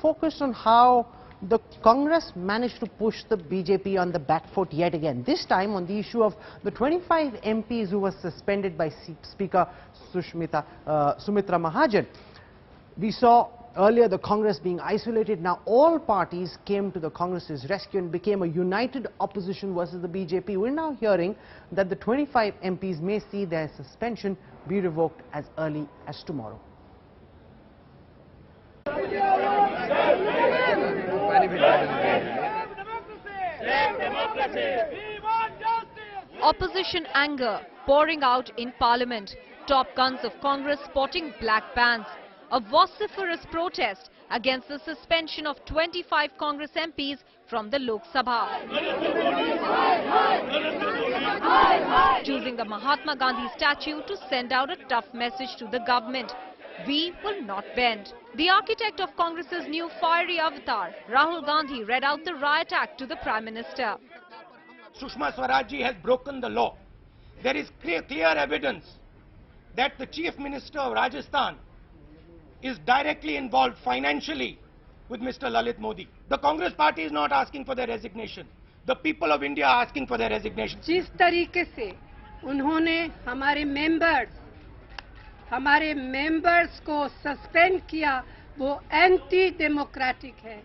focused on how the Congress managed to push the BJP on the back foot yet again, this time on the issue of the 25 MPs who were suspended by Speaker Sumitra Mahajan. We saw earlier the Congress being isolated. Now all parties came to the Congress's rescue and became a united opposition versus the BJP. We're now hearing that the 25 MPs may see their suspension be revoked as early as tomorrow. Opposition anger pouring out in Parliament. Top guns of Congress sporting black bands. A vociferous protest against the suspension of 25 Congress MPs from the Lok Sabha. Choosing the Mahatma Gandhi statue to send out a tough message to the government. We will not bend. The architect of Congress's new fiery avatar, Rahul Gandhi, read out the riot act to the Prime Minister. Sushma Swaraj ji has broken the law. There is clear evidence that the Chief Minister of Rajasthan is directly involved financially with Mr. Lalit Modi. The Congress party is not asking for their resignation. The people of India are asking for their resignation. जिस तरीके से उन्होंने हमारे members को suspend किया वो anti democratic है.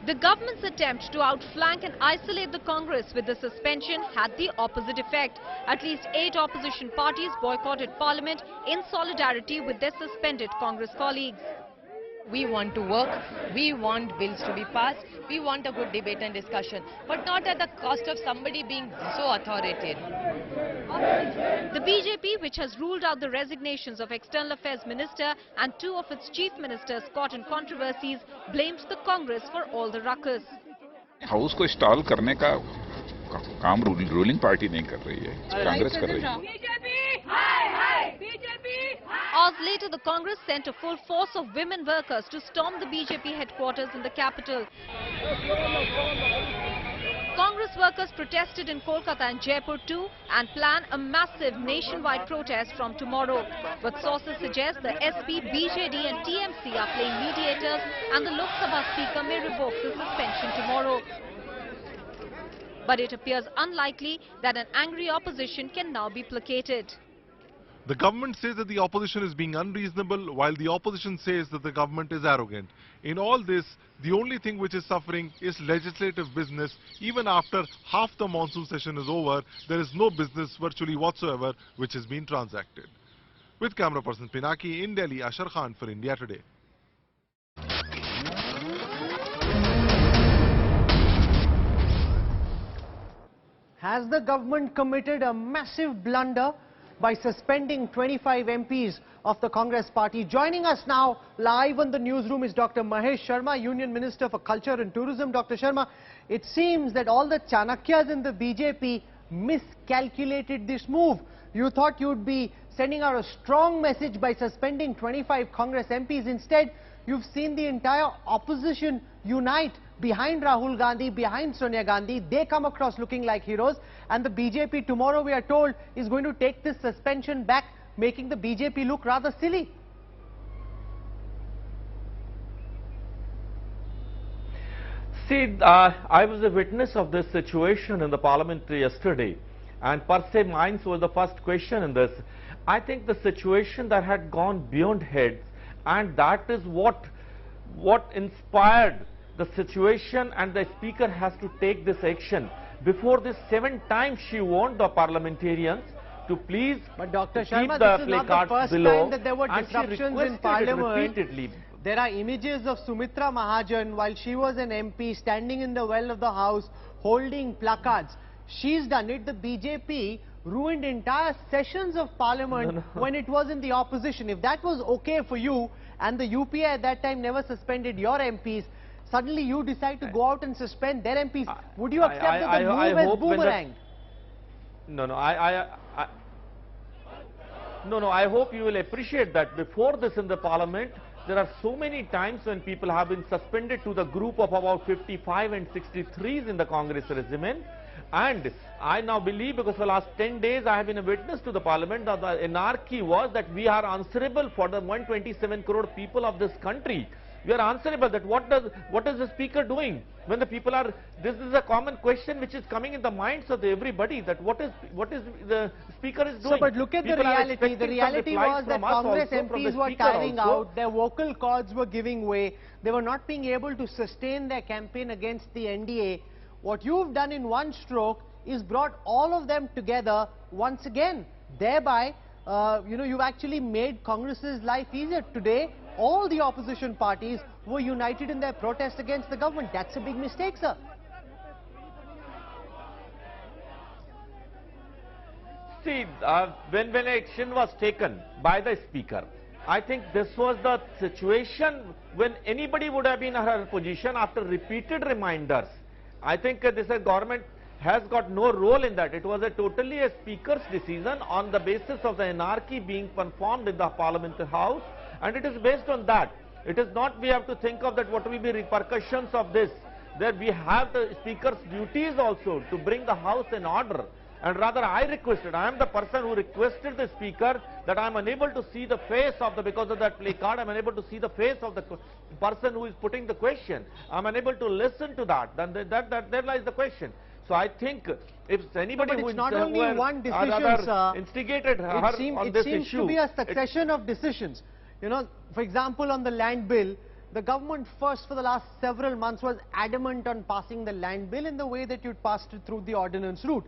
The government's attempt to outflank and isolate the Congress with the suspension had the opposite effect. At least 8 opposition parties boycotted Parliament in solidarity with their suspended Congress colleagues. We want to work, we want bills to be passed, we want a good debate and discussion, but not at the cost of somebody being so authoritarian. The BJP, which has ruled out the resignations of External Affairs Minister and 2 of its chief ministers caught in controversies, blames the Congress for all the ruckus. House को stall करने का काम ruling party नहीं कर रही है, कांग्रेस कर रही है. Hours later, the Congress sent a full force of women workers to storm the BJP headquarters in the capital. Congress workers protested in Kolkata and Jaipur too and plan a massive nationwide protest from tomorrow. But sources suggest the SP, BJD and TMC are playing mediators and the Lok Sabha Speaker may revoke the suspension tomorrow. But it appears unlikely that an angry opposition can now be placated. The government says that the opposition is being unreasonable, while the opposition says that the government is arrogant. In all this, the only thing which is suffering is legislative business. Even after half the monsoon session is over, there is no business virtually whatsoever which has been transacted. With camera person Pinaki in Delhi, Ashar Khan for India Today. Has the government committed a massive blunder by suspending 25 MPs of the Congress party? Joining us now live in the newsroom is Dr. Mahesh Sharma, Union Minister for Culture and Tourism. Dr. Sharma, it seems that all the Chanakyas in the BJP miscalculated this move. You thought you'd be sending out a strong message by suspending 25 Congress MPs. Instead, you've seen the entire opposition unite behind Rahul Gandhi, behind Sonia Gandhi. They come across looking like heroes, and the BJP tomorrow, we are told, is going to take this suspension back, making the BJP look rather silly. See, I was a witness of this situation in the parliament yesterday, and per se mine was the first question in this. I think the situation that had gone beyond heads, and that is what inspired the situation, and the Speaker has to take this action. Before this, 7 times she warned the parliamentarians to please But Dr. keep Sharma, the this is not the placards first below, time that there were disruptions in Parliament. repeatedly. There are images of Sumitra Mahajan while she was an MP standing in the well of the House holding placards. She's done it. The BJP ruined entire sessions of Parliament when it was in the opposition. If that was okay for you and the UPA at that time never suspended your MPs, suddenly you decide to go out and suspend their MPs. Would you accept that the move as boomerang? I hope you will appreciate that before this in the Parliament, there are so many times when people have been suspended to the group of about 55 and 63s in the Congress regimen. And I now believe, because for the last 10 days I have been a witness to the Parliament, that the anarchy was that we are answerable for the 127 crore people of this country. We are answerable that what is the speaker doing when the people are, this is a common question which is coming in the minds of everybody, that what is the speaker is doing. So, but look at the reality. The reality was that Congress MPs were tiring out, their vocal cords were giving way, they were not being able to sustain their campaign against the NDA. What you've done in one stroke is brought all of them together once again. Thereby, you've actually made Congress's life easier. Today, all the opposition parties were united in their protest against the government. That's a big mistake, sir. See, when action was taken by the speaker, I think this was the situation when anybody would have been in her position after repeated reminders. I think this government has got no role in that. It was totally a speaker's decision on the basis of the anarchy being performed in the Parliament House, and it is based on that. It is not we have to think of that what will be repercussions of this. That we have the speaker's duties also to bring the house in order. And rather I requested, I am the person who requested the speaker that I am unable to see the face of the, because of that placard, I am unable to see the face of the person who is putting the question. I am unable to listen to that. Then there lies the question. So I think if anybody who instigated her on this issue. It seems to be a succession of decisions. For example, on the land bill, the government first for the last several months was adamant on passing the land bill in the way that you'd passed it through the ordinance route.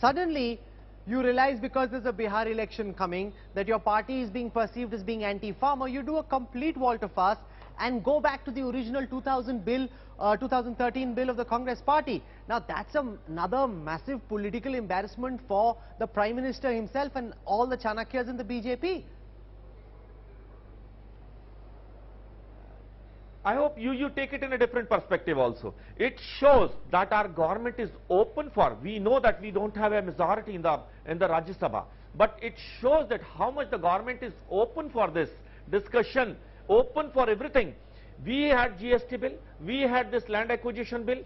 Suddenly, you realize because there's a Bihar election coming that your party is being perceived as being anti-farmer, you do a complete volte-face and go back to the original 2013 bill of the Congress party. Now that's another massive political embarrassment for the Prime Minister himself and all the Chanakyas in the BJP. I hope you take it in a different perspective also. It shows that our government is open for, we know that we don't have a majority in the Rajya Sabha, but it shows that how much the government is open for this discussion, open for everything. We had GST bill, we had this land acquisition bill,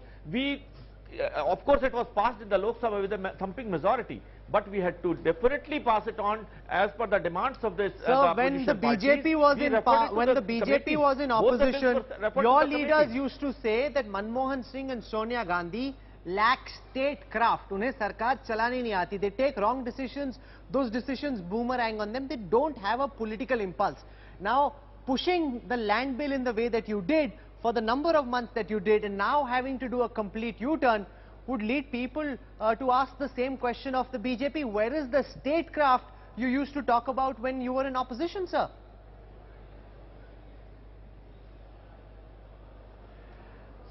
of course it was passed in the Lok Sabha with a thumping majority, but we had to definitely pass it on as per the demands of this. So when the BJP was in opposition, your leaders used to say that Manmohan Singh and Sonia Gandhi lack statecraft. Unhe sarkar chalani nahi aati. They take wrong decisions. Those decisions boomerang on them. They don't have a political impulse. Now, pushing the land bill in the way that you did for the number of months that you did, and now having to do a complete U-turn, would lead people to ask the same question of the BJP. Where is the statecraft you used to talk about when you were in opposition, sir?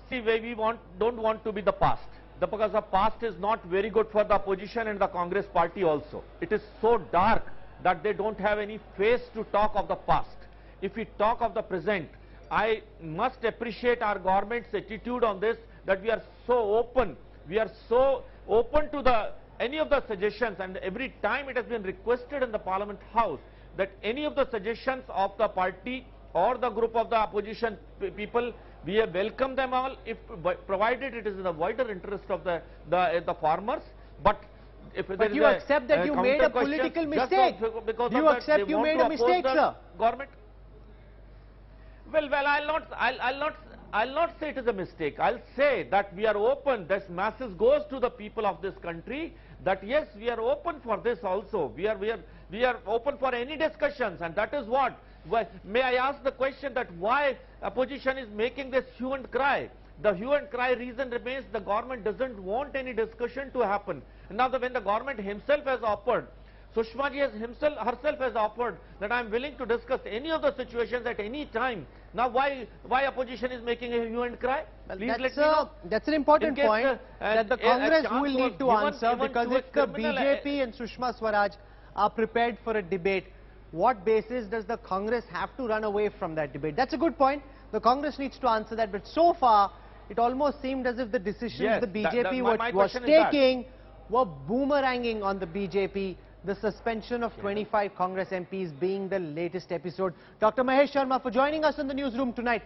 See, we don't want to be the past. Because the past is not very good for the opposition and the Congress party also. It is so dark that they don't have any face to talk of the past. If we talk of the present, I must appreciate our government's attitude on this, that we are so open. We are so open to any of the suggestions, and every time it has been requested in the Parliament House that any of the suggestions of the party or the group of the opposition people, we have welcomed them all, if provided it is in the wider interest of the farmers. But if but you accept that you made a political mistake. You accept you made a mistake, sir. Government. Well, I'll not say it is a mistake. I'll say that we are open. This message goes to the people of this country that yes, we are open for this also. We are open for any discussions, and that is what. May I ask the question that why opposition is making this hue and cry? The hue and cry reason remains the government doesn't want any discussion to happen. Now, when the government himself has offered, Sushma ji herself has offered that I am willing to discuss any of the situations at any time. Now, why opposition is making a hue and cry? Please let me know. That's an important point that the Congress will need to answer, because if the BJP and Sushma Swaraj are prepared for a debate, what basis does the Congress have to run away from that debate? That's a good point. The Congress needs to answer that, but so far it almost seemed as if the decisions the BJP was taking were boomeranging on the BJP. The suspension of 25 Congress MPs being the latest episode. Dr. Mahesh Sharma for joining us in the newsroom tonight.